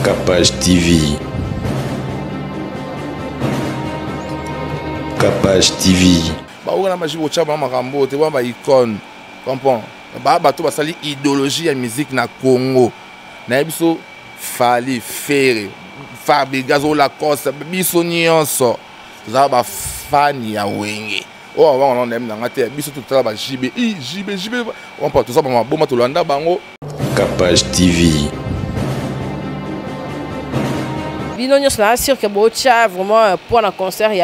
Capage TV. Capage TV. On a magie au chaba marambo, te vois ma icône. Comprends? Bato basali idéologie ya musique na Congo. Na biso fali faire Fabi Gazo Lacoste biso nyonso. Za ba fan ya wenge. Oh on aime na te biso tout la ba JB on peut tout ça ba boma to landa bango. Capage TV. Binonyo c'est sûr que bocha vraiment pour un concert il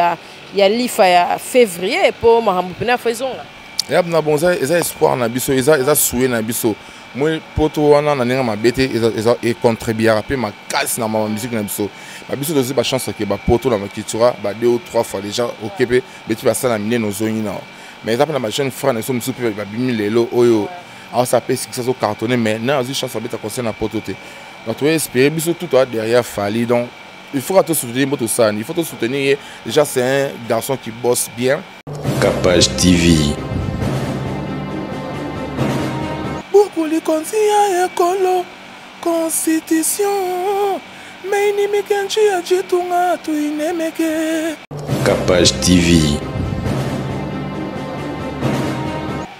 y a l'IFA ya février pour marambo pena faisons là. Ya na bonza eza espoir na biso eza souhait na biso. Moi poto wana na ninga mabete eza et contribuer pe ma casse na ma musique na biso. Ba biso dozi ba chance que ba poto na makitura ba 2 ou 3 fois déjà occupé beti ba sala mine no zoni na. Mais ça na ma jeune frère na so musu pe ba bimi lelo oyo. Alors ça peut ça so cartonner mais na aussi chance beta concert na poto te. Donc tu espérer biso tout derrière Fali donc il faut te soutenir moto ça, il faut te soutenir déjà c'est un garçon qui bosse bien. Capage TV. Beaucoup les conseillers écolo constitution mais ni me kenchi a jetunga tu inemeke. Capage TV.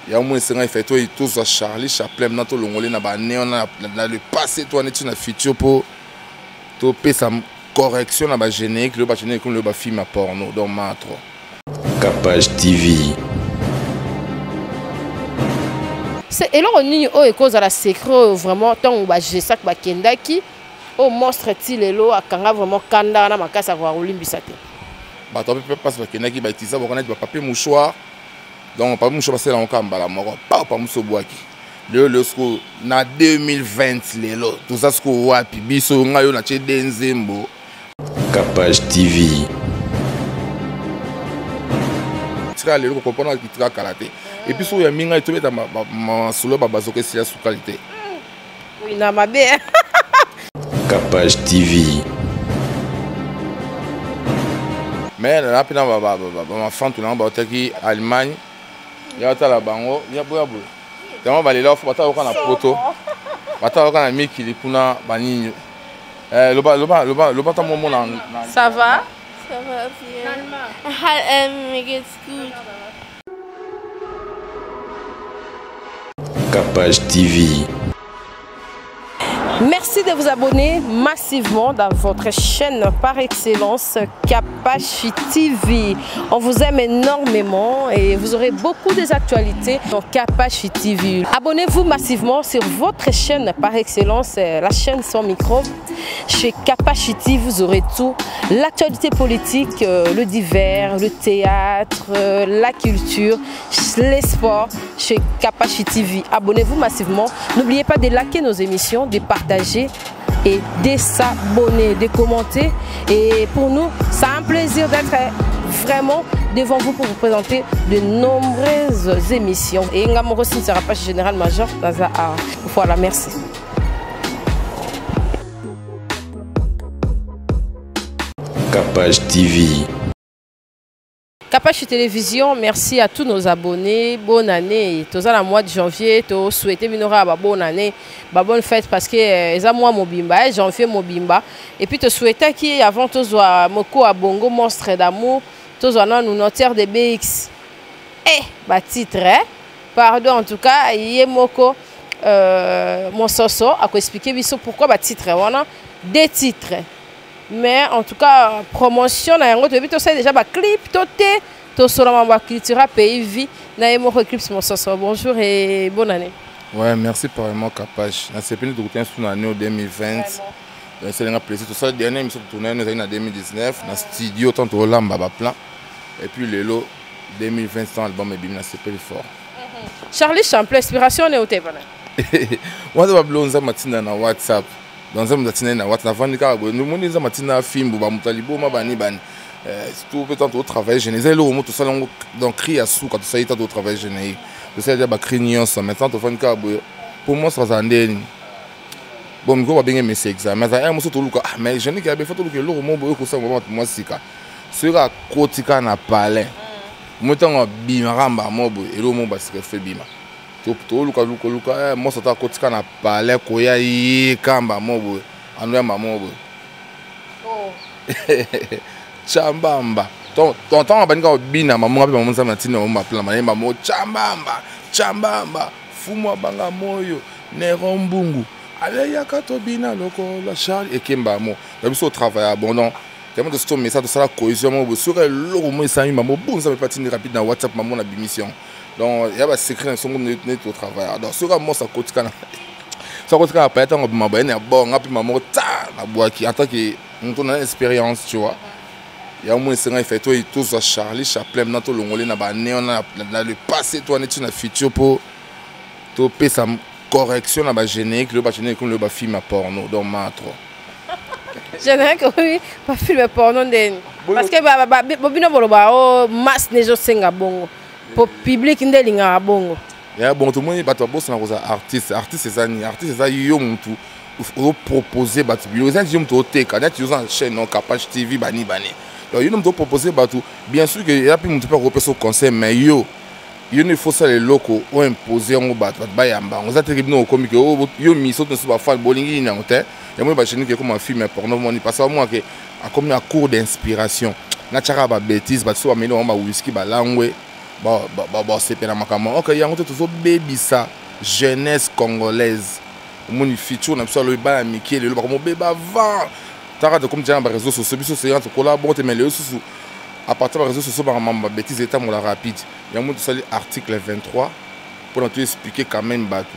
Ya moins c'est un fait toi tous à Charlie Chaplin dans tout le ngolé na ba néon na le passé toi net na futur pour to pe sa correction na ba générique le ba générique comme le ba film à porno dans matro. Capage TV. C'est et là on y oh et cause à la secret vraiment tant ou ba jesak ba kendaki au monstre ti lelo akanga vraiment kanda na makasa kwa olimbisa te. Ba to pe passe ba kendaki ba tisa ba connaître ba papier mouchoir. Donc pas mouchoir passer là on kambala moko pas mousso boaki. Le sco na 2020 lelo tout ça sco wapi biso ngayo na che denzembo. Capage TV. Tira lelo ko comprendre ki tira karaté. Et puis so ya minga to beta ma solo ba bazoke sia sous qualité. Oui na mabe. Capage TV. Mais là pina ma fan tout na ba otaki Allemagne. Ya tala bango ya boya boya. Tellement balela faut bata okana poto. Bata okana mikili kuna baninyo. Le bata momo na. Ça va? Ça va bien. Mir geht's gut. Capage TV. Merci de vous abonner massivement dans votre chaîne par excellence Capage TV. On vous aime énormément et vous aurez beaucoup des actualités dans Capage TV. Abonnez-vous massivement sur votre chaîne par excellence, la chaîne sans micro. Chez Capage TV, vous aurez tout. L'actualité politique, le divers, le théâtre, la culture, les sports chez Capage TV. Abonnez-vous massivement. N'oubliez pas de liker nos émissions, de partager et de s'abonner, de commenter. Et pour nous, c'est un plaisir d'être vraiment devant vous pour vous présenter de nombreuses émissions. Et Ngamoro ne sera pas général major dans un art. Voilà, merci. Capage TV. Capage Télévision, merci à tous nos abonnés. Bonne année. Tous à mois de janvier, tous souhaitez minora bonne année, bonne fête parce que les mois mobimba, janvier mobimba. Et puis te souhaiter qui avant tous moko à bongo monstre d'amour, tous en nous notaire de BX. Bah titre, pardon en tout cas, yé moko mon soso a expliqué pourquoi bah titre. On a des titres. Mais en tout cas, promotion, tu sais déjà, clip, tu sur la culture, pays, vie, bonjour et bonne année. Ouais, merci pour moi, Capage. C'est fini de routine sur l'année 2020. C'est un plaisir. Tout ça, dernière émission de tournée, nous avons en 2019. Dans le studio, tant de Rolamba, plan. Et puis, le lot 2020, c'est l'album et bim, c'est plus fort. Charlie Chaplin, inspiration est au téléphone. Moi, je vais vous matin dans WhatsApp. Dans un matin na WhatsApp nous monde za matina film ba mutalibo ma bani bani tout peut au travail je les ai le tout ça donc cri à sous quand ça est au travail je n'ai c'est déjà ba crignon ça maintenant to fan ka pour moi ça zandeni bon go ba bien mais c'est examen ça moi surtout luka mais je n'ai qu'à be photo que le mo boyo ko ça moi sika sera kotika na palais moi tant bima ramba mo boyo et le mo ba sika fait bima to luka moi ça ta kotika na palais ko ya yi kamba mo boyo anu ya maman boye. Oh. Chambamba. Tonton abanika obina maman ape maman nzambe atina maman apela maman chambamba. Chambamba. Fumu banga moyo. Nero mbungu. Ale yakato bina loko la Charles et Kembamo. D'habitude au travail abondant. Tellement de ce message de ça la cohésion mo sur le mo ça maman bon ça me patiner rapide dans WhatsApp maman la bimission. Donc il y a un secret dans son net au travail. Donc sur moi ça côté kana. Ça côté kana pas tant maman ben bon après maman ta la bois qui en tant que on a une expérience tu vois. Il y a au moins 5 ans il fait toi tous à Charlie Chaplin dans tout l'ongolais na ba on a le passé toi net une futur pour topé ça correction na ba générique le ba générique comme le ba film porno donc matro générique oui pas film porno den parce que bobino boloba o mass nejo senga bongo pour public ndelinga bongo ya bon tout monde bato boss na koza artiste c'est ça yo muntu o proposer bato bio ça dit muntu te kana tu usant chaîne non Capage TV bani donc yo muntu proposer bato bien sûr que ya pi muntu peut repérer son conseil mais yo il faut ça les locaux ou imposer en bat bayamba on a terrible no comme que yo mi saute sur ba fan bowling ni hotel et moi ba chéni que comme un film porno moi ni parce que moi que a comme un cours d'inspiration na chaka ba bêtise ba so amelo ba whisky ba langwe ba c'est pena makama OK yango tout baby ça jeunesse congolaise mon futur na le ba Mickey le ba comme beba va tara de comme dire ba réseaux sociaux biso c'est entre collaborer mais les sous à partir des réseaux sociaux par ma bêtise état mon la rapide il y a un mot de article 23 pour te expliquer quand même bateau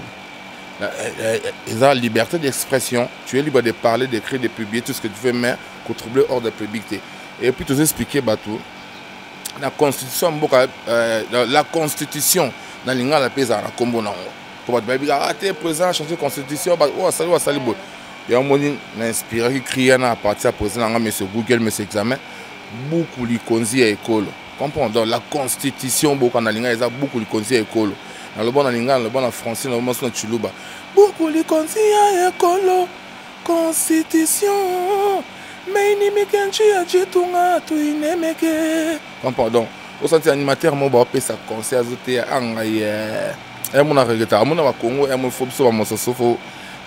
la liberté d'expression tu es libre de parler d'écrire de publier tout ce que tu veux mais contribuer hors de publicité et puis te expliquer bateau la constitution la constitution dans l'inga la pesa na kombo na pour ba bi arrêter président changer constitution oh salut bon il y a un mot inspiré qui crie à partir président monsieur Google monsieur examen beaucoup li konzi à école comprends donc la constitution beaucoup na linga eza beaucoup li konzi à école dans le bon na linga le bon en français normalement sur chuluba beaucoup li konzi à école constitution mais ni mekenchi a jitunga tu inemeke comprends donc au senti animateur mo ba pe sa conseil azote anga et mon regretta mon na Congo et mon faut so ba mososo fo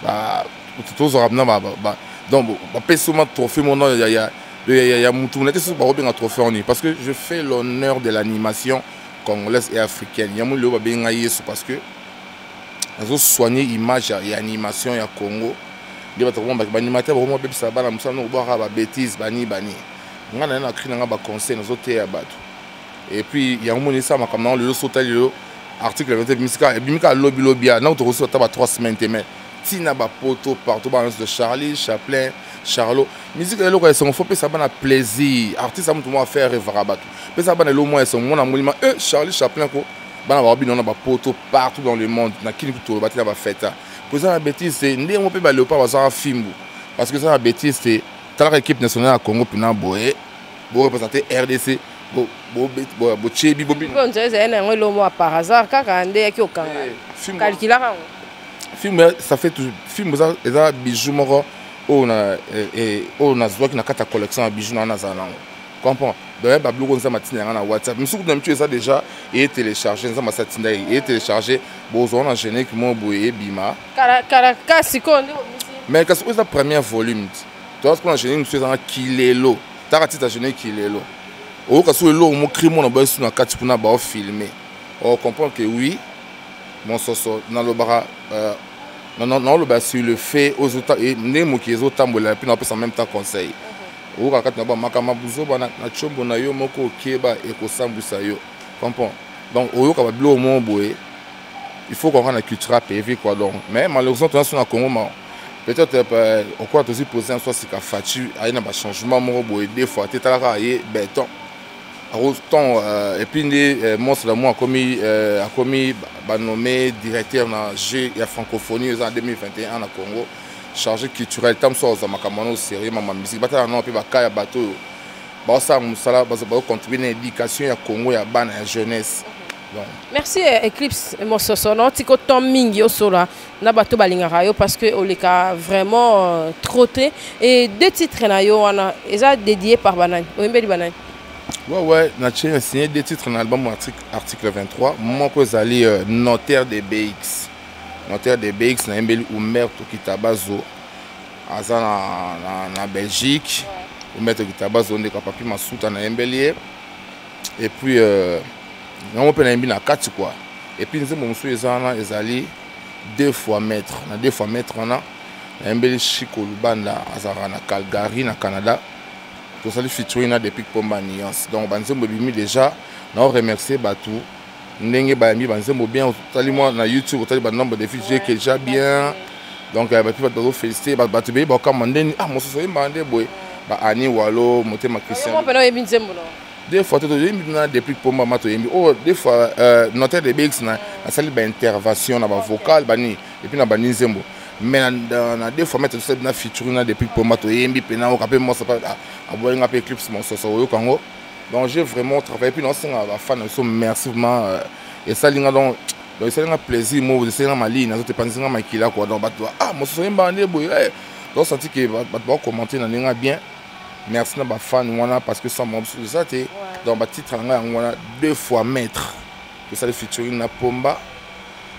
ba tous rapna ba donc ba pe souvent trophée mon nom il y a mutu sur ba robinga trophée on parce que je fais l'honneur de l'animation congolaise et africaine il y a mon le ba benga yesu parce que azo soigner image et animation ya Congo de ba trop ba animateur ba mo be sa ba na musano ba ba bêtise bani ngana na cri na ba conseil na zote ya bato et puis il y a mon ça ma comme le sauter le article 21 bimika lobby na to reçoit ta 3 semaines mais tina ba poto partout balance de Charlie Chaplin Charlot musique le ko son faut ça bana plaisir artiste am tout moi faire rêver bato mais ça bana le moins son mon monument Charlie Chaplin ko bana ba bino na ba poto partout dans le monde na kini to ba tina ba fête pour ça la bêtise c'est ndé on peut ba le pas ba film parce que ça la bêtise c'est ta équipe nationale à Congo pina boé bo représenter RDC bo chebi bo bino on dirait c'est un le mot par hasard kaka ndé ki okanga calcula rango film ça fait toujours film ça eza bijou moko on a zoa qui na kata collection bijou na zana comprends donc ba bloko nza matina na WhatsApp misuku na mtu ça déjà et télécharger nza masatinda et télécharger bozo na générique mo boye bima kara sikondi mais quand c'est la première volume toi ce qu'on a générique c'est un kilelo ta tita générique kilelo o ka so lo mo crime na ba su na kati pour na ba filmer on comprend que oui mon soso na lo bara non le bas sur le fait aux autres et nemo qui est autant et puis on peut en même temps conseil o ka kati na ba makama buzo ba na chombo na yo moko keba et ko sambusa yo comprends donc o ka ba blo mo boye il faut qu'on rende la culture PV quoi donc mais malheureusement on est na Congo peut-être on croit aussi poser un soit c'est qu'a fatu a na ba changement mo boye des fois tetala ye béton et puis monstre de moi a commis nommé directeur na jeu la francophonie en 2021 en Congo chargé culturel tam so za makamano sérieux mama musique batala non pe ba kaya bateau ba ça musala ba contribuer à l'éducation ya Congo ya bana ya jeunesse donc merci Eclipse Mososo non tiko tom mingi osola na bateau balingaka yo parce que oleka vraiment trotté et deux titres na yo wana eza dédié par banani oyembeli banani. Ouais, j'ai signé des titres dans l'album article 23. Moi, je suis notaire des BX. Notaire des BX, na mbeli Omer Tokitabazo. aza na Belgique maître Kitaba zonde ka papi masuta na Embelier et puis on peut na kati quoi et puis nzembo musu ezana ezali 2 fois maître na 2 fois maître on a Embeli Chico Lubanda azara na Calgary na Canada tout ça featuring na depuis Pomba Nuance donc banzembo bimi déjà na remercier Batou ndenge bayami banzembo bien tali moi na YouTube tali ba nombre de featuring qui est déjà bien donc ba pi ba do féliciter ba Batou be ba kamandeni ah moso so mbande boy ba ani walo motema Christian moi pena yebi nzembo no des fois tout yembi na depuis Pomba mato yembi oh des fois notaire de BX na sali ba intervention na ba vocal bani et puis na ba nzembo mais na 2 fois mettre ça na featuring depuis Pomba to yembi pena o kapé moi ça pas a boy nga pe clips mon so yo kango donc j'ai vraiment travaillé puis non c'est un fan so merci vraiment et ça linga donc c'est un plaisir moi c'est un mali na te penser nga makila quoi donc bato ah moi so mbande boy donc senti que bato commenter na linga bien merci na ba fan wana parce que ça moi ça té donc ba titre nga wana 2 fois maître que ça le featuring na Pomba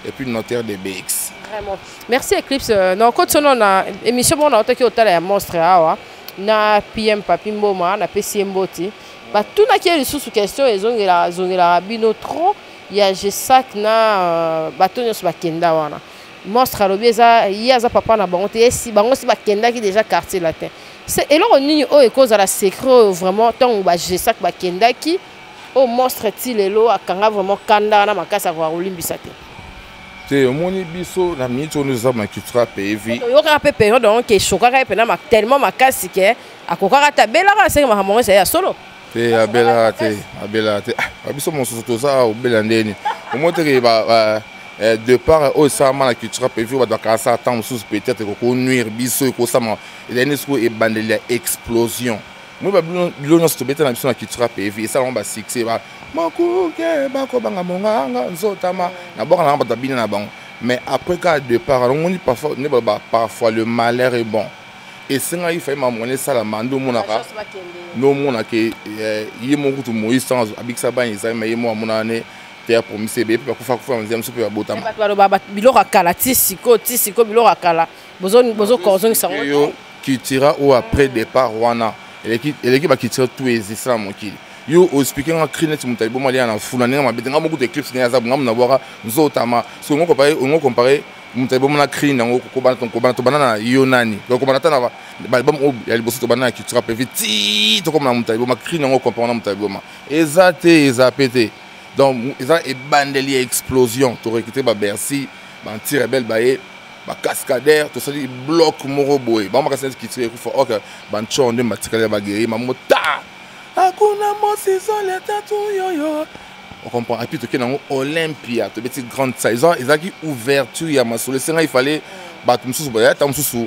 et puis notaire de BX. Vraiment. Merci Eclipse. Non, quand on a émission on a attaqué au tala monstre awa na PM Papi Mboma na PC Mboti. Ba tout na qui est sous question et zongela bino trop il y a Gesak na batonyo sur bakenda wana. Monstre alobeza yaza papa na bango te si bango si bakenda qui déjà quartier latin. C'est et là on ni o e cause à la secret vraiment tant ba Gesak bakenda qui au monstre tilelo akanga vraiment kanda na makasa kwa olimbisa te. C'est mon biso la minute on nous a ma culture PV. Yo ka pe période donc que chokaka pe na tellement makasi que akokaka tabela ka senga mahamongo ya solo. Te abela te biso mon soto za o belandeni. Au moins que ba de part au sama la culture PV ba doka ça attendre sous peut-être ko nuire biso ko sama il est nesco et bandelia explosion. Moi ba bilo to beta na biso na culture PV ça on ba succès ba makuke bako banga monganga nzotama na boka na ba bina na bango mais après cas de part on dit parfois le malheur est bon et c'est il fait mamoner ça la mando monaka no monaka yemo kutu Moïse sans abiksa ba isa mais yemo monane terre pour MCB puis ko fa nzem super botama ba biloko kala tisiko biloko kala bozo kozong sango yo qui tira ou après départ wana l'équipe qui tire tous les islam qui yo au speaking en crinet mutalibo mali na funa nga mabete nga beaucoup de clips nga zabu nga na bora nzotama so ngo comparer mutalibo na crin ngo ko banana yo nani ko banata na ba album ya liboso to banana qui trappe vite to comme na mutalibo ma crin ngo comparer na mutalibo ma ezapete donc eza e bandeli explosion to recruter ba Bercy ba anti rebelle baé ba cascadeur to sali bloc moro boy ba ma kasens qui tire ko for OK ban chonde matikale ba guerrier ma mota akuna mosizo le tatu yoyo on comprend et puis to kenango Olympia to petite grande saison ezaki ouverture ya masolo senga il fallait battre mususu ba ta mususu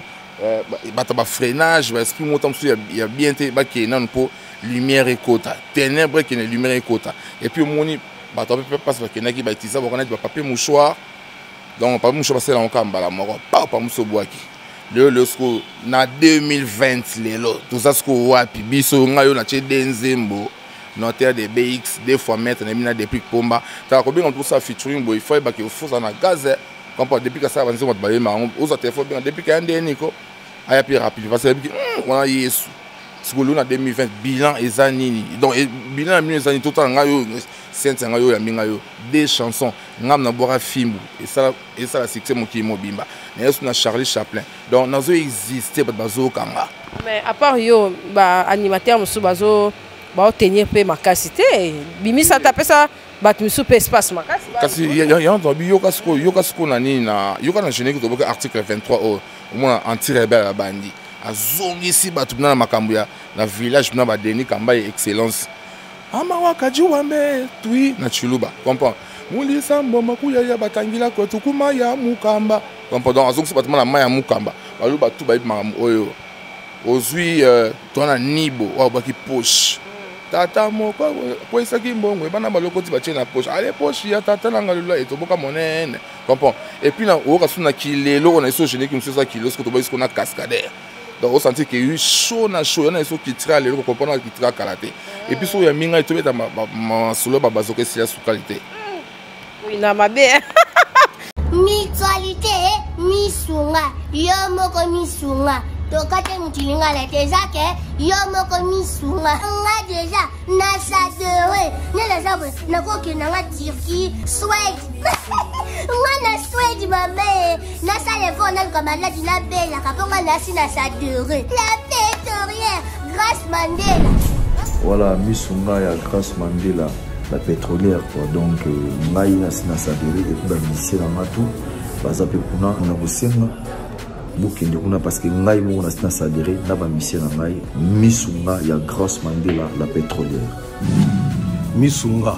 ba freinage ba esprit motam mususu ya bien te ba kenan po lumière et quota ténèbres qui ne lumière et quota et puis moni ba to peut passer ba kenaki ba tisa ba connaître ba papier mouchoir donc papier mouchoir c'est là on kambala moko pa muso boaki le sco na 2020 lelo tout ça sco wapi biso ngayo na chede nzembo notaire de BX 2 fois maître na mina depuis Pomba ta ko bien tout ça featuring boy faut ba que faut ça na gaz comme depuis que ça va nzembo ba ma on ça téléphone bien depuis que ndeni ko aya plus rapide parce que on a yesu sco na 2020 bilan ezanini donc bilan mi ezanini tout temps ngayo sense ngayo ya mingayo des chansons ngam na bora fimbu et ça la succès mon qui mobimba na yesu na Charlie Chaplin donc nazo exister bazo kanga mais à part yo ba animateur musu bazo ba tenir pe makasi te bimisa tape ça bat musu pe espace makasi kasi ya ndo yo kasko na nini na yo kana générique to boka article 23 au moins anti rebelle bandi azongi si batu na makambo ya na village na ba deni kamba excellence ama wakaji wambe tui na chuluba comprend mulisa mboma kuya ya batangila kwetu kuma ya mukamba comprend donc azongi si batu na maya mukamba balu batu ba makambo oyo ozui tona nibo wa baki poche tata moko ko isaki mbongwe bana balokoti ba na poche ale poche ya tata na ngalula etoboka monene comprend et puis na oka suna kilelo on a so génie qui monsieur ça kilo ce que to ba isko na cascadeur donc on sentit qu'il y a eu chaud na chaud on a so qui tira le comprendre qui tira karaté et puis so ya minga etobe ta ma solo ba bazoke si la sous qualité oui na mabe mutualité misunga yo moko misunga tokate mutilinga la tezake yo moko misunga nga déjà na sadere nela sabwe nakoki nanga Turquie Suède nga na Suède mame na salefo na kamaladi na bela kaponga na sina sadere la pétrolière Grace Mandela. Voilà, misunga ya Grace Mandela la pétrolière quoi. Donc ngai na sina sadere et pour la mission na matu baza pe kuna na bosenga bukende kuna parce que ngai mo na sina sadere na ba mission na ngai misunga ya Grace Mandela la pétrolière. Misunga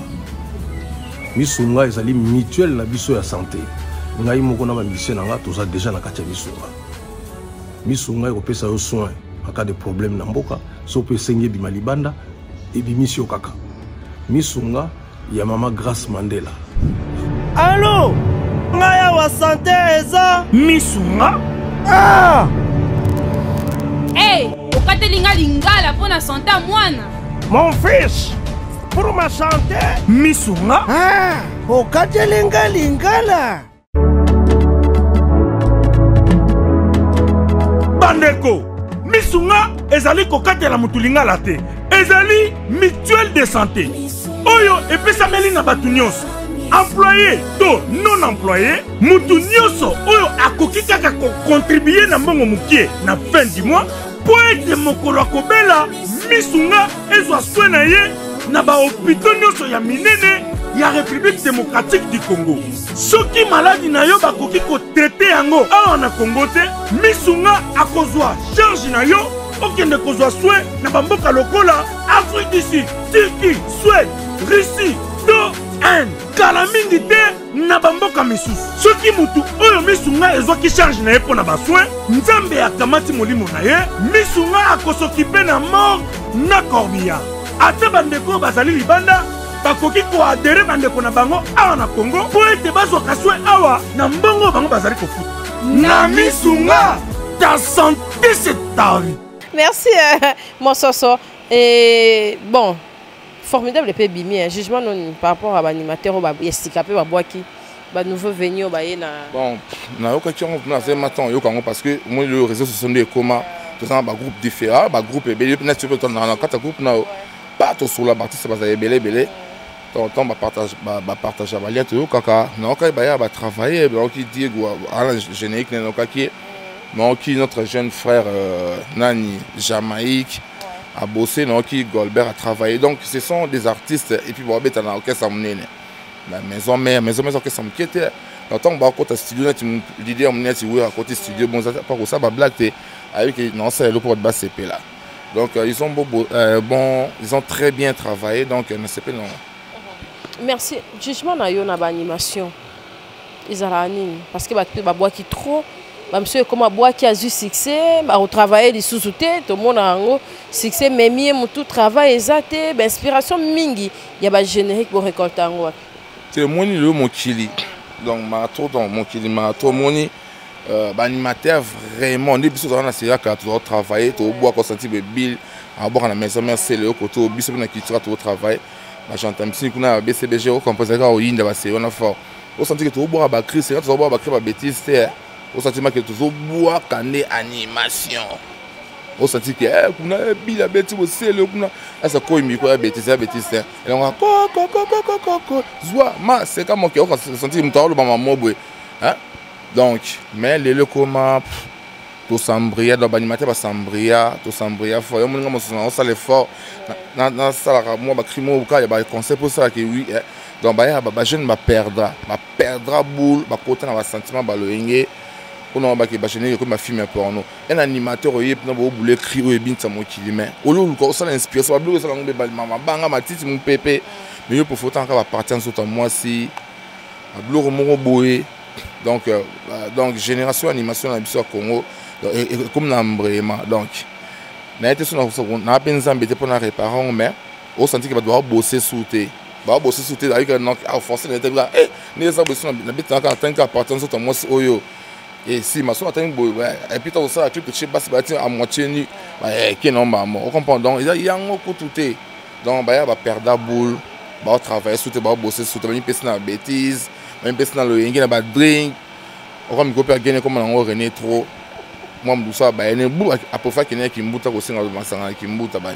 ezali mutuelle na biso ya santé. Ngai mo na ba mission na nga toza déjà na kati ya misunga ekopesa yo soin en cas de problème na mboka so pe sengi bi malibanda et bi mission kaka. Misunga ya mama Grace Mandela. Allô, ngaya wa santé eza misunga. Ah! Hey, okatelinga lingala pour na santé mwana. Mon fils, pour ma santé misunga. Ah, okatelinga lingala. Bandeko, misunga ezali kokatela mutulingala te. Ezali mutuelle de santé. Oyo epesameli na batu nyonso. Employé to non employé, mutu nyonso oyo akoki kaka ko contribuer na mbongo mukie na fin du mois po ete mokolo akobela misunga ezwa soin na ye na ba hôpital nyonso ya minene ya République démocratique du Congo. Soki maladi na yo bakoki ko traiter yango awa na Congo te, misunga akozwa charge na yo okende kozwa soin na bamboka lokola Afrique du Sud, Turquie, Suède, Russie, to Inde. Kala mingi te na bamboka misusu. Soki mutu oyo misunga ezwaki charge na ye pona basoin, nzambe akamati molimo na ye, misunga akosokipe na mort na corbillard. Ate bandeko bazali libanda bakoki koadere bandeko na bango awa na Congo po ete bazwaka soin awa na mbongo bango bazali kofuta. Na misunga, ta santé c'est ta vie. Merci, mon soso. Et bon, formidable pe bimi, un jugement non par rapport à l'animateur ou estikapé ba boaki, ba nouveau venu ba na. Bon, na yo question na c'est matin yo kango parce que moi le réseau social de comment tout ça ba groupe différent, ba groupe belé na tu peux dans quatre groupe na pas tout sur la partie c'est pas belé. Temps ba partage ba lien to kaka na ka ba travailler ba qui dit à la générique na kaki mais qui notre jeune frère Nani Jamaïque a bossé, qui Goldberg a travaillé. Donc ce sont des artistes et puis bon, ben orchestre amené la maison mère orchestre qui était dans tant que côté studio l'idée amené tu vois à côté studio bon ça pas ça ba blague avec non c'est le pour de basse CP là. Donc ils ont bon ils ont très bien travaillé donc ne CP non. Merci. Jugement na yo na ba animation. Ils arani parce que ba bois qui trop monsieur comment bois qui a eu succès au travailler les sous-soutés tout le monde a un succès mais mieux tout travail exacté inspiration mingi il y a ba générique pour récolter en c'est moi le mon kili donc ma tour dans mon kili ma tour moni animateur vraiment des bisous dans la série quand tu travailler tu bois consenti be bill à boire à la maison merci le côté au bisous na qui tu travail ba j'entends si kuna BCBG au composer au yinda ba c'est on a fort au senti que tu bois ba cri c'est tu bois ba cri ba bêtise c'est au sentiment que tu bois cané animation au senti que kuna bila bêtise c'est le kuna ça quoi mi quoi bêtise et on ko zwa ma c'est comme que on senti mutalo ba mamobwe hein donc mais le comment to sambria dans animateur ba sambria to sambria fort yo munga on ça l'effort na ça la moi ba crimo ka ya ba concept pour ça que oui donc ba jeune ba perdra boule ba côté na ba sentiment ba loyenge on va que bachiner comme ma film porno un animateur oyé na bo boule cri o ebinta mo kilime olo ko ça l'inspiration ba bleu ça ngombe ba mama banga matiti mon pépé mais yo pour photo encore partir sur moi si bleu mo boé donc génération animation na biso Congo comme na vraiment donc na été sur na penza mbete pour na réparer mais au senti que ba doit bosser sauter ba bosser sauter avec donc à forcer n'était là ne ça bosser na bête encore tant qu'à partir sur moi oyo. Et si ma soeur a un beau, et puis tu as un clip que tu passes à moitié nu, qui non, on comprend. Donc, il y a un coup tout est. Donc, il va perdre la boule, il va travailler, il va bosser, il va passer dans la bêtise, il va passer dans le drink. On va me couper à gagner comme on a René trop. moi mbusa ba ene bu apofa kenya kimbuta ko singa masanga kimbuta ba.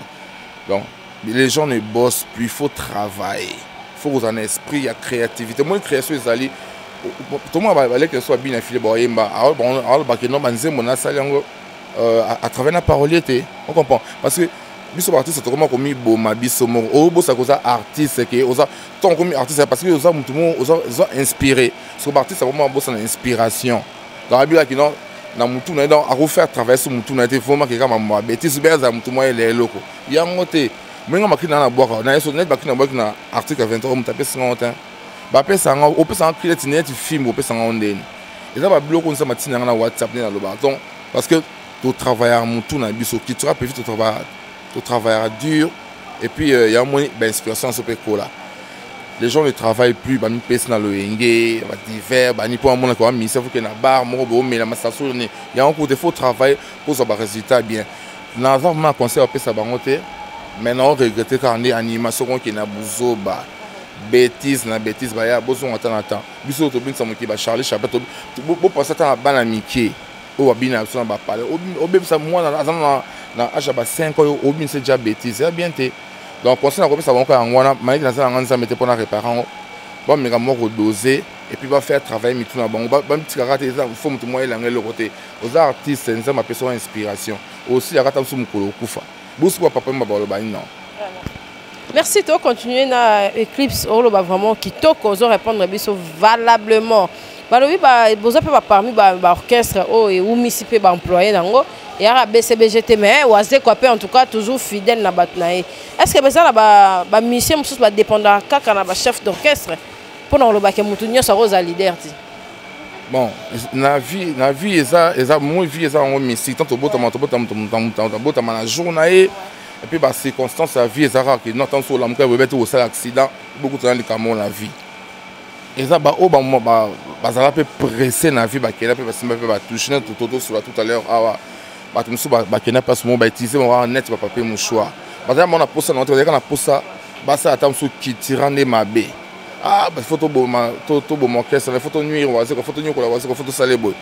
Donc les gens ne bossent plus, il faut travailler. Il faut avoir un esprit, il y a créativité. Moi création ezali tout le monde va que soit bien affilié ba yemba. Alors ba que non banze mona salango à travers la parolier, on comprend parce que biso artiste c'est comment comme boma biso mo o bosa ko za artiste que oza tant comme artiste parce que oza mutu mo oza inspiré. Parce que artiste c'est vraiment bosa inspiration. Dans la Bible qui non na mutu na donc à refaire travailler sur mutu na été vraiment que comme moi bêtise beza mutu mo les loko. Ya ngote menga makina na boka na yeso net bakina boka na article 23 mutu pe 50 ba pe sanga o pe sanga créer net film o pe sanga ondeni. Et ça ba bloko nsa matina na WhatsApp na lo bâton parce que tu travailles à mutu na biso qui tu peux vite tu travailles dur et puis il y a une inspiration sur le là. Les gens ne travaillent plus, ils pèsent dans le hengue, divers, ils pour un monde qui a mis, il faut qu'il y ait une barre, mais la masse il y a encore des faux travail pour avoir un résultat bien. Nous avons un conseil à ça maintenant on regrette quand on est animation qui est bouzo ba bêtise na bêtise ba ya bozo attend. Biso to bin samoki ba Charlie Chabet bo penser à bana miki o bina so ba parler o be ça moi na achaba 5 ans au bin c'est déjà bêtise c'est bien té donc conseil na ko ça encore en wana mais na ça ngana mettre pour na réparer bon mais moi doser et puis va faire travailler mitu na bon ba petit karaté ça faut mutu moi elanga le côté aux artistes c'est ma personne inspiration aussi ya kata musu mukolo kufa bosu papa mbalo ba non. Merci de continuer na Eclipse on va vraiment qui toko ozo répondre biso valablement. Balobi ba boza pe ba parmi ba orchestre ou misipe ba employé nango et à BCBGT mais oaze quoi en tout cas toujours fidèle na batnaé. Est-ce que besoin na ba mission mususu ba dépendre kaka na ba chef d'orchestre pour na loba ke mutu nyoso roza leader ti. Bon na vie eza moi vie eza en mission tant bota na journée et puis bah circonstances la vie eza rare que non tant sur la muka bebete au sal accident beaucoup de gens comme la vie. Et ça bah au bah ça va peu pressé na vie bah qu'elle peut pas toucher tout sur tout à l'heure ah bah tout bah qu'elle n'a pas ce mot bah utiliser mon net bah papier mon choix bah ça on a posé notre on a posé bah ça attend sur qui tirant des mabé ah bah photo bon mon caisse la photo nuire ou c'est photo nuire ou c'est photo salé boy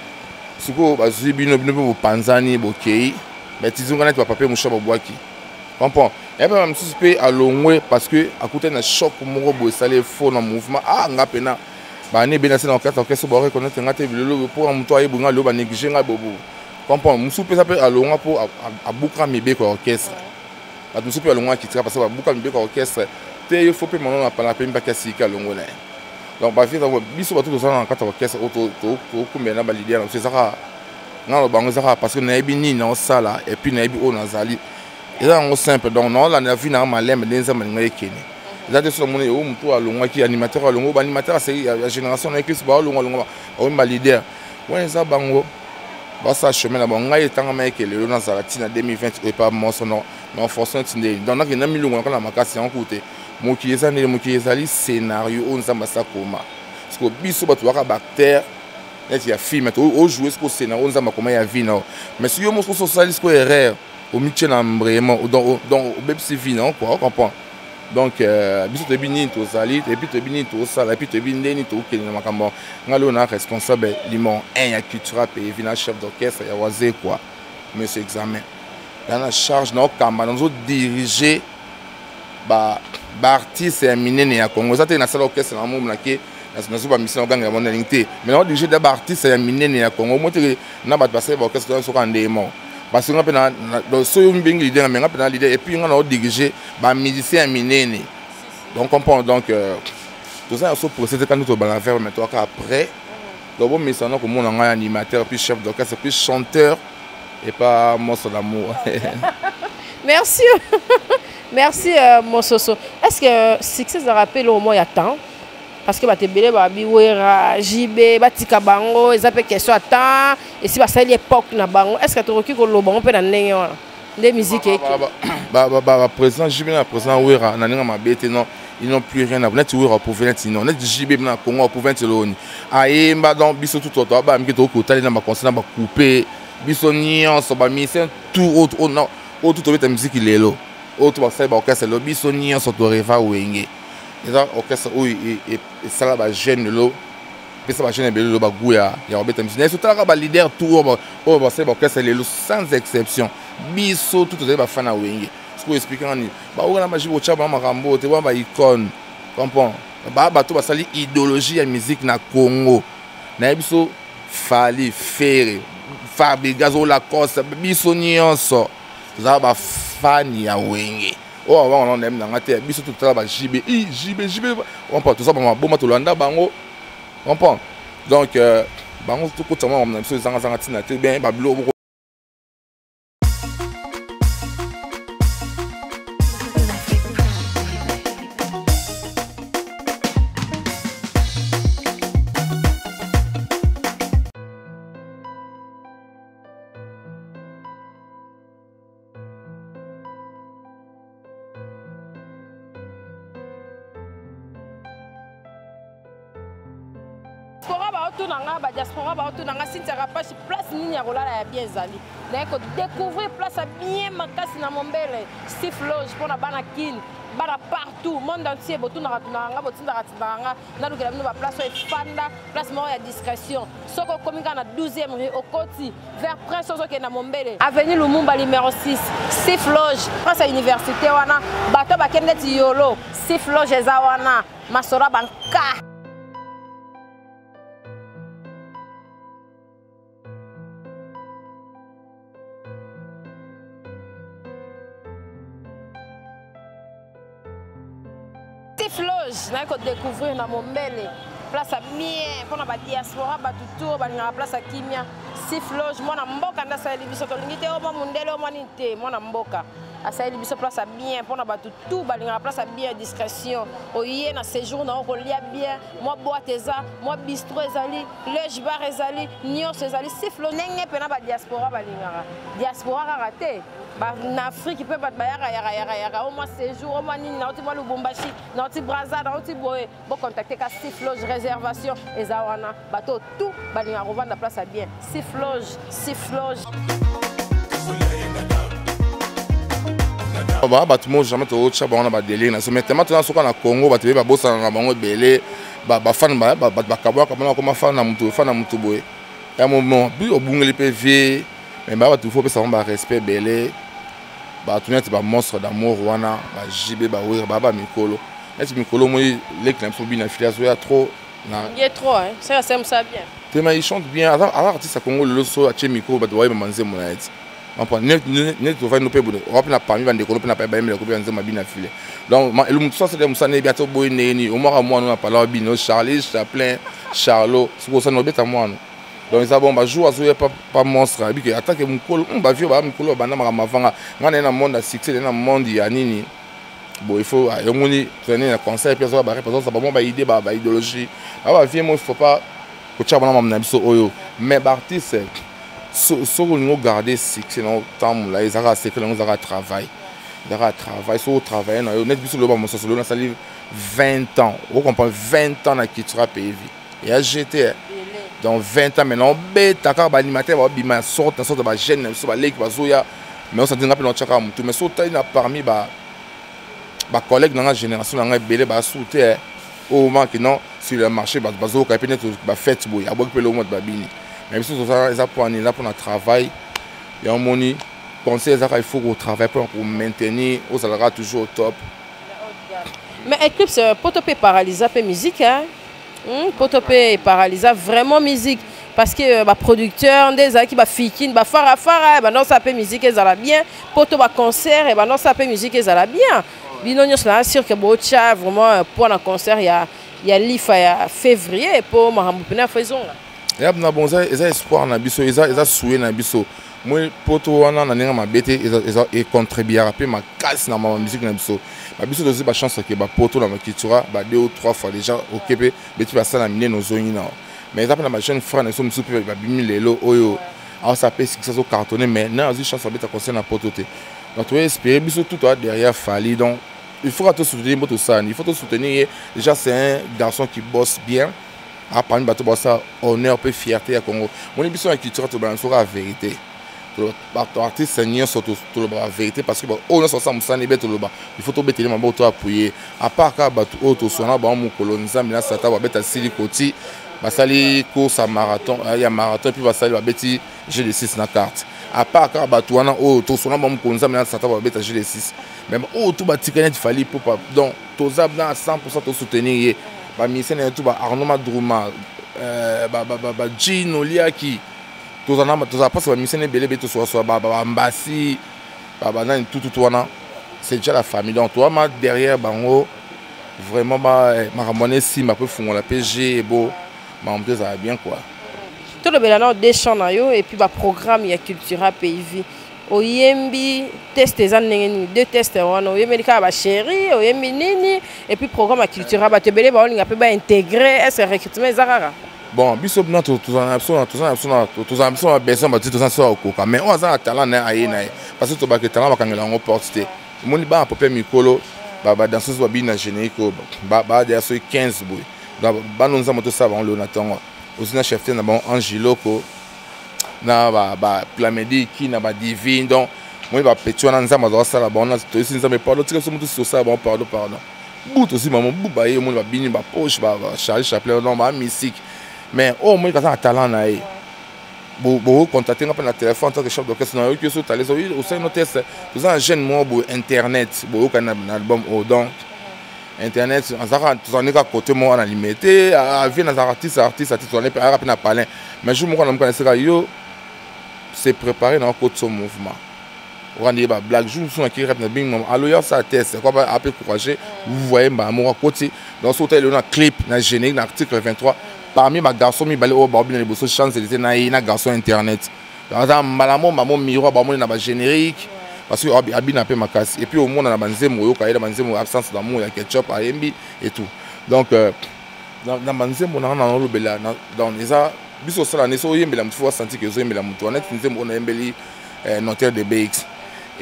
ce que bah je bino au Panzani bokei bah utiliser on a net papier mon choix bah boaki comprends et puis même suspect à long parce que à côté d'un choc mon boy salé faux dans mouvement ah ngapena bah ne bien assez dans quatre orchestre pour reconnaître ngate bilolo pour mutoyer bunga lo ba négliger nga bobo comprends musu pe ça peut à long pour à bouka mibe ko orchestre à musu pe à long qui tira parce que bouka mibe ko orchestre te il faut pe mon na pas pe ka sika longo là donc bah vite biso ba tout ça dans quatre orchestre auto combien na ba leader c'est ça nga lo bango ça parce que na ebi ni na sala et puis na ebi o na zali et là on simple donc non la vie na malem denza malinga ekeni là de ce monde où mutu a longo qui animateur a longo animateur c'est la génération na Eclipse ba longo on ba leader ouais ça bango ba ça chemin là bon ngai tanga meke le na Zaratina 2020 et pas mon son mais en forçant tindé donc na na milongo na makasi en côté mo qui ezali scénario on ça ça koma parce que biso ba tuaka bactère et il y a film au jouer ce scénario on ça comment ya vie non mais si yo mo socialiste ko erreur au Michel vraiment dans au BCV non quoi on comprend donc biso te bini to sali et puis te bini to sala et puis te bini to kelina makambo ngalo na responsable limon un ya culture pays vina chef d'orchestre ya waze quoi monsieur examen dans la charge na kamba nous diriger ba artiste ya minene ya Congo ça te na sala orchestre na mo mlaki na zo ba mission ganga mon lingté mais on diriger d'abord artiste ya minene ya Congo mo te na ba passer ba orchestre so kande mo parce que on a dans ce leader mais on a leader et puis on a dirigé ba musicien minene donc on comprend donc tout ça so procéder quand nous au balaver mais toi après donc bon mais ça non comme on a animateur puis chef d'orchestre puis chanteur et pas monstre d'amour. Merci. Merci Mososo. Est-ce que succès de rappel au moins il y a temps parce que batebele ba biwera JB batika bango ezape question à temps et si ba ça l'époque na bango est-ce que tu recues ko lo bango pe na ndenge wana des musiques président JB na président wera na ninga mabete non ils n'ont plus rien à voir net wera pour venir non net JB na Congo pour venir loni ayemba donc biso tout auto ba mki to ko tali na ba concert ba couper biso nion so ba mission tout autre non autre to beta musique lelo autre ba ça ba orchestre lo biso nion so to reva wenge. Les orchestres où et ça là bas gêne l'eau pesa ba chaîne belé ba guya ya obeta musique na sotala ba leader tout ba c'est ba orchestre lelo sans exception biso tout ba fana wenge ce que expliquer ni ba ona maji bo chaba makambo te ba icône comprends ba bato ba sali idéologie ya musique na Congo na biso Fali Ferre Fabregas la Costa biso nyonso za ba fani ya wenge oh on aime na ngate biso tout ba JB on peut tout ça ba boma to landa bango on prend donc bango tout côté moi on a biso zanga tina te bien ba blo diaspora ba to nanga Cynthia Kapashi place nini ya kolala ya bien zali na ko découvrir place bien makasi na Mombele Steve Loge pour na bana kin bana partout monde entier botu na nga botinda katanga na lukela bino ba place efanda place mort ya discrétion soko komika na 12e rue Okoti vers Prince Ozoke na Mombele avenue Lumumba numéro 6 Steve Loge place à université wana bato bakende ti yolo Steve Loge eza wana masora banka. Loge, na ko découvrir na Mombele place à bien pour na ba diaspora ba tuto ba na place à kimia Steve Loge mona mboka nda sa libiso to lingite o mundele o manite mona mboka asa libiso place à bien pour na ba tuto ba na place à bien discrétion o yé na séjour na ko lia bien moi boîte eza moi bistrot ezali Loge bar ezali nyos ezali Steve Loge nenge pe na ba diaspora ba lingara diaspora raté en Afrique, peut pas yaka au moins séjour, au moins nini, na oti Lubumbashi, na oti Brazza, na oti Boé, bon contacter ka Steve Loge réservation et zawana, bateau tout, balinga revendre la place à bien. Steve Loge. Bato mo jamais to cha ba na ba délire na so maintenant to na so na Congo bato ba bossa na bango belé ba fan ba kabwa kama na fan na mutu Boé. Ya moment bi obungeli PV mais ba bato faut pesa ba respect belé. Ba tout net ba monstre d'amour wana ba JB ba ouvrir ba mikolo est mikolo moi les clients sont bien affiliés ya trop na il est trop hein ça aime ça bien tellement il chante bien alors artiste à Congo le so a chemiko ba doit manzer mon aide on prend net to va nous pebo on na parmi va décoller na pas ba me ko bien bien affilié donc le monde ça c'est des musane bientôt boy neni au moins moi on a parlé bino Charlie Chaplin Charlot c'est ça no beta moi. Donc ça bon ba jour azoya pas monstre abi attaque mukolo ba vieux ba mukolo bana makamavanga ngana na monde à succès na monde ya nini bon il faut yomoni traîner na concert puis ça ba représenter ça ba idée ba idéologie ba vieux moi il faut pas ko tcha bana mamna biso oyo mais ba artiste so nous garder succès dans temps là ils ara c'est que nous ara travail so travailler na net biso le ba monso na sali 20 ans on comprend 20 ans na kitira PV et a GT dans 20 ans maintenant beta car animateur va bima sorte ba jeune so ba leki bazoya mais on s'entend pas dans chaka mutu mais so taina parmi ba collègues dans la génération dans belé ba souté au moment que non sur le marché bazo ka peut-être ba fête boy a beaucoup le mode babini même si ça ça pour là pour notre travail il y a un moni conseil ça il faut qu'on travaille pour maintenir au salaire toujours au top mais Eclipse potopé paralysé peu musique hein. Potopé paralysé vraiment musique parce que bah producteur des qui bah fikin bah fara bah non ça peut musique et ça va bien poto bah concert et bah non ça peut musique et ça va bien binonyo c'est sûr que bocha vraiment pour un concert il y a l'IFA ya février pour mahambu pena faisons là y a na bonza espoir na biso eza souhait na biso moi poto wana na ninga mabete et contribuer à ma casse na ma musique na biso ba biso dozi ba chance que ba poto na makitura ba 2 ou 3 fois déjà au Québec beti ba sala mine no zongi na mais ça na ma jeune frère na so musu pe ba bimi lelo oyo alors ça peut que ça so cartonné mais na azi chance beta concert na poto te donc tu espérer biso tout derrière Fali donc il faut te soutenir moto ça il faut te soutenir déjà c'est un garçon qui bosse bien à parmi bato bossa honneur peu fierté à Congo mon émission culture to ba la vérité bato artiste seigneur surtout tout la vérité parce que on est ensemble ça n'est tout le bas il faut tout bettre les mambo to appuyer à part ka bato auto sona ba mu kolonza mina sata ba beta sili koti basali course à marathon, il y a marathon puis basali babeti GD6 na carte. À part car batouana oh to sona bam konza mais ça va beta GD6. Même oh tout batikanet fali pour donc tozab na 100% to soutenir ba misene tout ba Arnaud Madrouma ba Gino Liaki tozana toza pas ba misene belé beto so ba mbasi ba na tout wana c'est déjà la famille donc toi ma derrière bango vraiment ma ramoné si ma peut fondre la PG et beau ma on ça va bien quoi. Tout le bénin des champs et puis le programme il y a Cultura PIV. Au Yembi test des années deux tests on Yembi ka chéri au Yembi nini et puis programme à Cultura ba te belé ba on a peut intégrer est recrutement zarara. Bon biso na tous en besoin ba tout ça au coca mais on a talent na aina parce que to ba que talent ba kangela on opportunité. Mon ba popé mikolo ba danseuse ba bina générique ba derrière 15 boy. Donc ba nous moto ça on le Nathan. Aussi na chef na bon Angiloko na ba Plamedi qui na ba divine donc moi ba petio na nzama za sala bon na to isi nzama pardon tika so mutu so ça bon pardon bout aussi maman bout ba ye moi ba bini ba poche ba Charles Chaplin non ba musique mais au moins quand ça talent na e bo contacter na na téléphone tant que chef d'orchestre na yo que so talé so au sein no test tout ça jeune moi bo internet bo kana album au donc internet on est à côté moi on a limité à vie dans artiste on est à rapide à parler mais je me connais yo c'est préparé dans côté son mouvement on dit bah blague jour sont qui rap na bing allo ya ça test quoi un peu courageux vous voyez bah moi côté dans ce hôtel on a clip na générique dans article 23 parmi ma garçon mi balé au barbine les bosso chance c'était na garçon internet dans malamo maman miroir ba moi na ba générique parce que abi na pe makasi et puis au monde na banzemo yo kaida banzemo absence d'amour ya ketchup à yembi et tout donc dans banzemo na na lobela dans les a biso sala ne so yembela mutu faut sentir que zo yembela mutu honnête nzemo on yembeli notaire de BX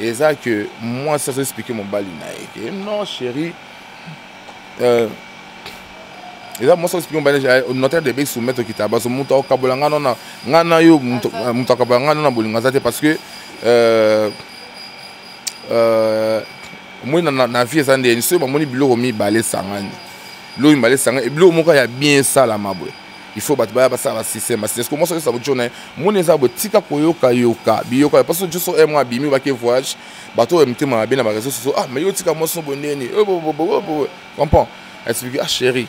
et ça que moi ça expliquer mon bali na que non chérie et là moi ça expliquer mon bali notaire de BX soumettre kitaba so mutu okabolanga non ngana yo mutu okabolanga non na bolinga zate parce que moi na vie ça ndé so moni biloko mi balé sangani lo mi balé sangani et biloko moko ya bien ça la mabwe il faut battre ça va système parce que moi ça vous journée mon eza botika koyoka yoka biyoka parce que je so moi bimi ba ke voyage bato emte ma bien na réseaux sociaux ah mais yo tika moi so bondeni comprends explique ah chérie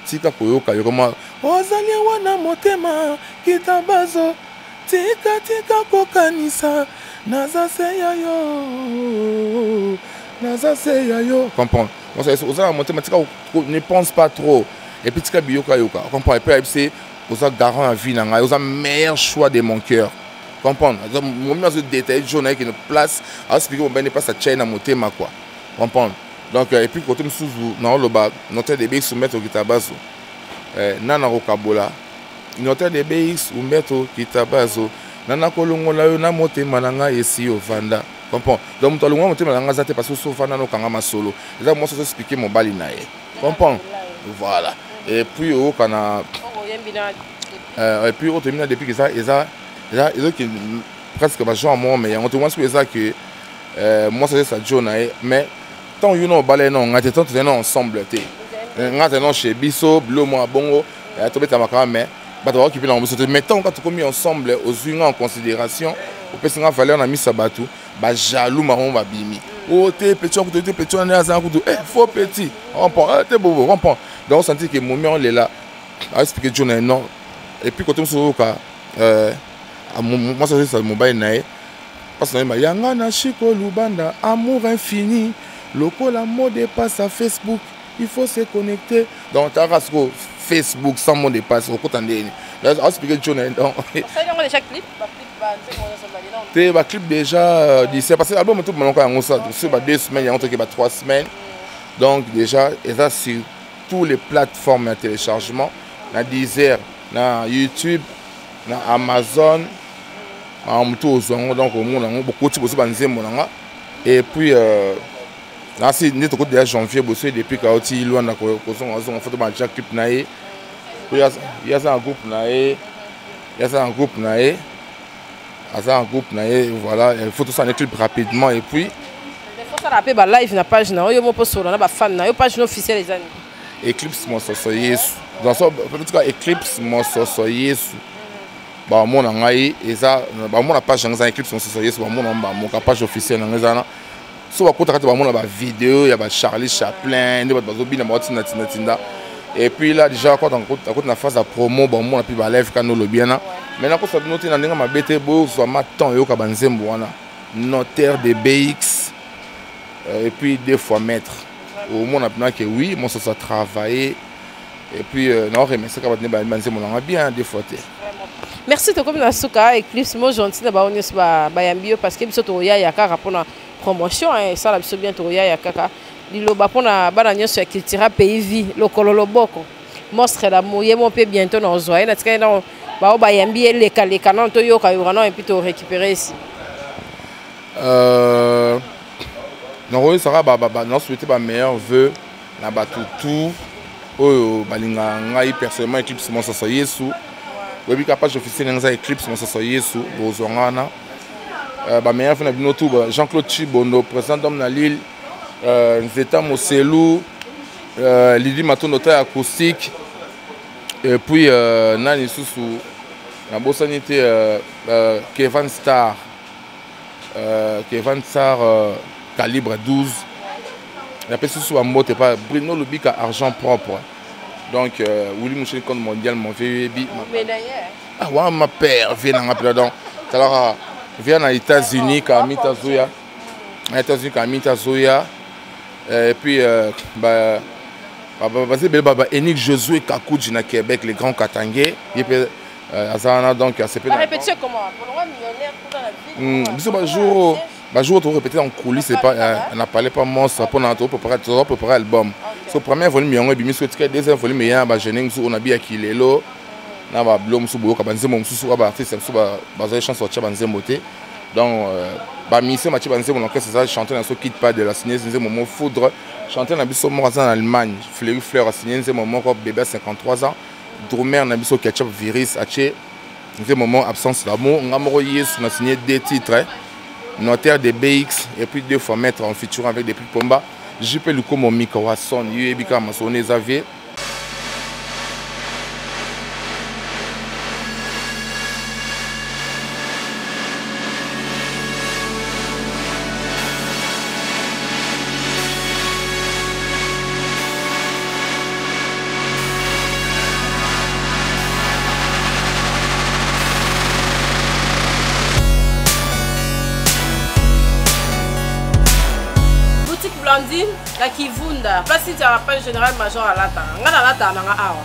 tika koyoka yoka moi ozali wana motema kitabazo tika kokanisa naza seya yo comprends moi ça ozala motema tika ne pense pas trop et puis tika biyoka yoka comprends et puis c'est oza garant à vie nanga oza meilleur choix de mon cœur comprendre moi même ce détail journée qui nous place à expliquer mon ben pas sa chaîne à motema quoi comprendre donc et puis côté msuzu na loba notaire de BX soumettre au kitabazo nana rokabola notaire de BX soumettre kitabazo nana kolongola yo na motema nanga esi ovanda comprends donc mutu alongola motema nanga zate parce que so fana no kanga masolo eza moi ça expliquer mon bali na ye comprends voilà et puis au kana et puis autre mina depuis que ça qui presque pas genre moi mais on te voit ça que moi c'est ça John mais tant you know balé non ngate tant non ensemble té ngate non chez biso blo moi bongo to beta makama mais ba to occuper dans biso mais tant quand commis ensemble aux unis en considération au pesinga valeur na mi sabatu ba jaloux marron ba bimi oh té petit on est à ça faut petit on prend té bobo on prend donc on sentit que moment on est là à expliquer John non et puis quand on se voit moi ça c'est mobile nae parce que yanga na chiko lubanda amour infini lokola mot de passe à Facebook il faut se connecter donc ta rasco Facebook sans mot de passe au côté là expliquer John donc ça y a déjà clip clip déjà d'ici parce que l'album tout maintenant quand ça sur 2 semaines il y a entre 3 semaines donc déjà et ça sur toutes les plateformes de téléchargement na Deezer na YouTube na Amazon en tout donc au monde beaucoup de choses banzemo nanga et puis là c'est net au déjà janvier bossé depuis kaoti loin na ko on photo ba Jack clip nae il y a ça un groupe nae voilà il faut tout ça un clip rapidement et puis il faut ça rappeler ba live na page na yo mo posto na ba fan na yo page officielle les amis Eclipse moi ça yes dans ça peut-être que Eclipse mososo yesu ba mona ngai eza ba mona page nga Eclipse mososo yesu ba mona ba mo page officielle nga zana so ba kota ba mona ba vidéo ya ba Charlie Chaplin nde ba bazobina ba tina tinda et puis là déjà quand on na phase de promo ba mona puis ba live kano lobiana maintenant ko ça noter na ndinga mabete bo so ma temps yo ka banzembo wana notaire de BX et puis 2 fois maître au monde a que oui moi ça travaillé et puis non remercie quand on bien des fois. Merci to comme na suka Eclipse mo gentil na ba onis ba yambio parce que biso to ya kaka pona promotion et ça la biso bien to ya kaka liloba pona bana nyoso ya culture pays vie lokolo loboko monstre la moye mon peu bientôt na zoya na tika na ba yambie le kaleka na to yoka yorana et puis to récupérer ici. Non, ça va, non, souhaiter ma meilleur vœu, na batutu, oh, balinga ngai personnellement Eclipse mon soso yesu, webi capable officiel ngai Eclipse mon soso yesu, bozongana, ba meilleur vœu na bino tout, Jean-Claude Chibondo, président d'homme na Lille, Nzeta Moselou, Lydie Maton notaire acoustique, et puis nani susu, na bosanité Kevin Star, calibre 12. La personne sous un mot n'est pas Bruno Lubika argent propre. Donc Willy Mouchel compte mondial mon vieux ah ouais ma père vient en pardon. Alors vient aux États-Unis à Mitazoya. États-Unis à Mitazoya. Et puis Enik Josué Kakouji na Québec les grands Katangé. Et puis Azana donc c'est pas répétition comment pour le roi millionnaire toute la vie. Jour tu répéter en coulisses c'est pas on a parlé pas monstre pour notre préparer album. So premier volume yango bimi so tika deuxième volume ya ba jeune musu on a bien kilelo na ba blom musu boka banzemo musu ba artiste musu ba za chanson sortir banzemo te. Donc ba mission match banzemo donc c'est ça chanter dans ce quitte pas de la signer nzemo mo foudre chanter na biso mo en Allemagne Fleury Fleur a signé nzemo mo ko bébé 53 ans Drumer na biso ketchup virus ache nzemo absence d'amour ngamoro yesu na signé 2 titres. Notaire de BX et puis 2 fois maître en featuring avec des plus pomba. JP Lukomo Mika Wasson, Yubika Masone Xavier. La Kivunda, pas si tu as pas général major à l'ata. On a l'ata na awa.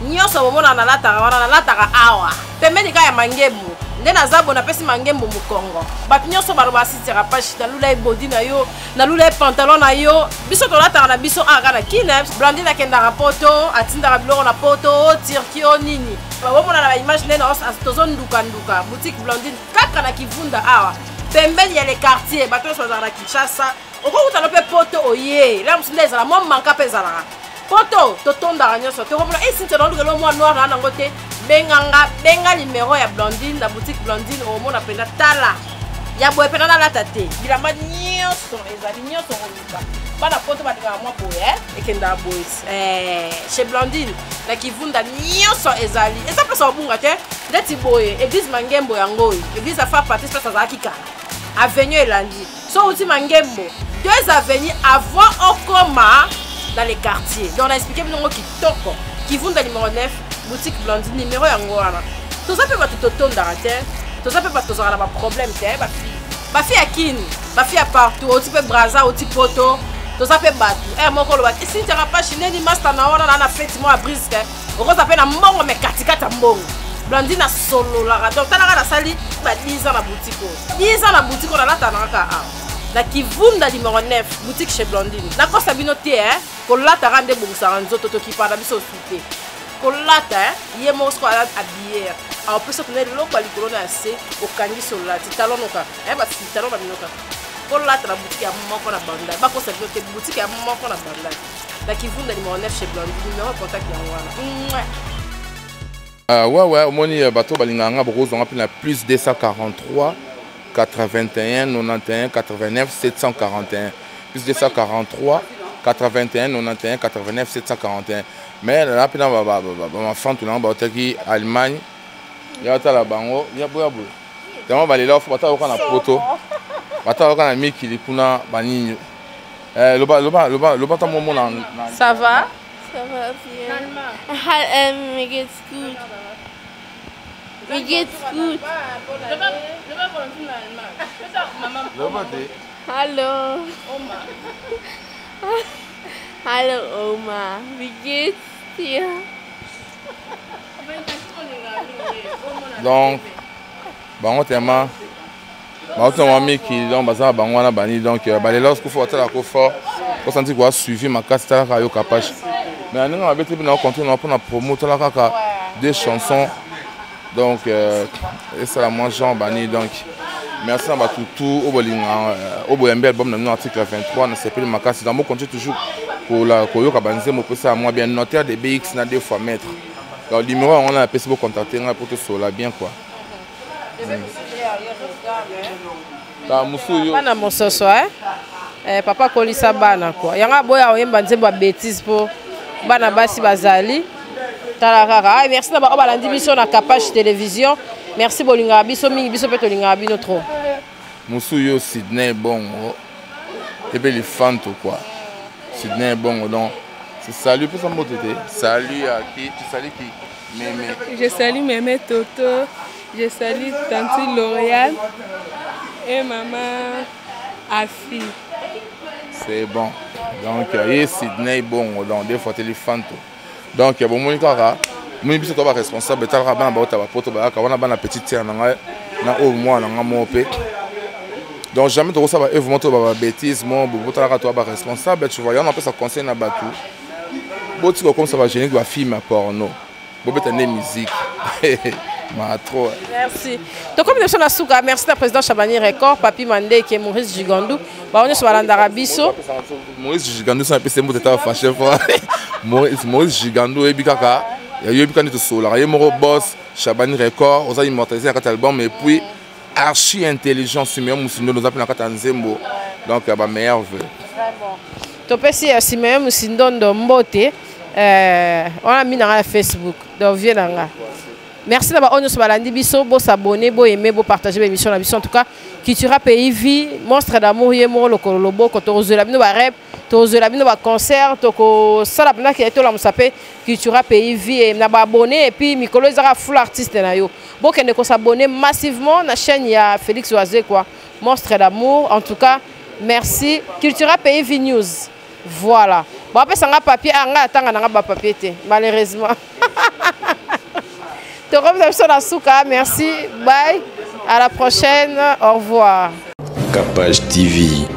Nyoso bomona na l'ata wana na l'ata ka awa. Pembeni ka ya mangembu. Ndena zabo na pesi mangembu mu Congo. Ba nyoso baroba si tu as pas na lula e body na yo, na lula e pantalon na yo. Biso to l'ata na biso aga na kine, Blandine akenda rapoto, atinda ka biloko na poto, tirkio nini. Ba bomona na image ndena os tozo nduka nduka. Boutique Blandine kaka na Kivunda awa. Pembeni ya les quartiers, bato so za na Kinshasa. Pourquoi vous avez poto oye là vous les ala moi manka pezala poto to tonda ranyo so to komona si te ndolo lo moi noir na ngote benga numéro ya Blandine la boutique Blandine au mona penda tala ya boye penda na la tate bilamba nyoso ezali nyoso ko bana poto ba dinga moi boye ekenda boys chez Blandine la Kivunda nyoso ezali eza pesa obunga te ndeti boye église mangembo yango église afa partie pesa za kika avenue elandi so uti mangembo 2 avenues avant Okoma dans les quartiers. Donc on a expliqué nous qui toko qui vont dans numéro 9 boutique Blandine numéro yango wana. Tout ça peut pas tout tonda terre. Tout ça peut pas tout ça na problème terre ba fi akini, ba fi partout, au type braza, au type poto. Tout ça peut battre. Moko lo bat. Si tu n'as pas chiné ni master na wana na fête moi à brisque. On ça peut na mbongo mais katikata mbongo. Blandine a solo la donc tala na sali ba 10 ans na boutique. 10 ans na boutique on a la tanaka. La Kivunda numéro 9, boutique chez Blandine. La cosa binoté, kolata rande bongsa nzoto to ki para biso soute. Kolata, yé mosco habillé. Alors peut se tenir le local corona assez au kangi sur la talon noka. Ba si talon ba binoka. Kolata la boutique à moko na banda. Ba cosa binoté boutique à moko na banda. La Kivunda numéro 9 chez Blandine. Numéro contact ya wana. Ouais, au moni bateau balinganga boko on appelle la plus 243 81 91 89 741 plus 243 81 91 89 741 mais là puis ma femme tout là ba otaki Allemagne ya ta la bango ya boya boya tellement ba lela faut bata ko na poto bata ko na mikili kuna baninyo le bas ta momo na Ça va? Ça va bien. Mir geht's gut. Mir geht's gut. Hallo. Oma. Hallo Oma. Wie geht's dir? Donc bango tellement bato mami qui donc baza bango na bani donc balela ko faut tala ko fort ko senti ko suivi ma casse tala ka yo Kapashi mais on a bête na continuer pour na promouvoir la kaka des chansons donc et ça la moi Jean bani donc merci à tout au bolinga au boyembe album dans article 23 na s'appelle ma casse dans mo continue toujours pour la ko yo ka banze mo pesa moi bien notaire de BX na 2 fois maître donc le numéro on a appelé pour contacter pour te sola bien quoi. Bana mososo papa kolisa bana quoi yanga boya oyemba nzembo bêtise pour bana basi bazali tala kaka merci na ba balandi biso na Kapashi télévision merci bolinga biso mingi biso pe tolinga bino trop musu yo Sydney bongo et puis les fans quoi Sydney bongo donc c'est salut pour son mot salut à qui tu salues qui Mémé je salue Mémé Toto. Je salue Tante Lauriane et maman Afi. C'est bon. Donc, il y a Sydney, bon, donc des fois téléphone. Donc, il y a beaucoup de gens qui sont responsables. Il y a une petite tienne, au moins, donc, jamais tu reçois une bêtise, tu es responsable. Tu vois, il y a un peu de conseil dans Batou. Si tu comme ça, va gêner, tu vas filmer porno. Tu vas faire musique. Trop. Merci. Donc comme nous sommes à Souka, merci à président Chabani Record, Papi Mandé qui est Maurice Gigandou. On est sur l'Andarabiso. Maurice Gigandou c'est un peu semble d'être fâché fois. Maurice Gigandou et Bikaka, il y a eu Bikani tout seul. Il y a eu boss Chabani Record, on a immortalisé un album et puis archi intelligent Simeon Moussindo nous appelle en Nzembo. Donc il y a meilleur vœu. Très bon. Tu peux si Simeon Moussindo de Mbote, on a mis dans Facebook. Donc viens là. Merci d'avoir nous balandi biso, beau s'abonner, beau aimer, beau partager l'émission la mission en tout cas. Cultura Pays Vie, monstre d'amour yemo le kololobo quand on la bino ba rap, to la bino ba concert, to ko sala bina qui est là on s'appelle Cultura Pays Vie et na ba abonné et puis Mikolo ezara full artiste na yo. Bon qu'on ko s'abonner massivement na chaîne ya Félix Oazé quoi. Monstre d'amour en tout cas. Merci Cultura Pays Vie News. Voilà. Bon après ça nga papier anga atanga nga ba papier té malheureusement. Merci, bye, à la prochaine, au revoir. Kapashi TV.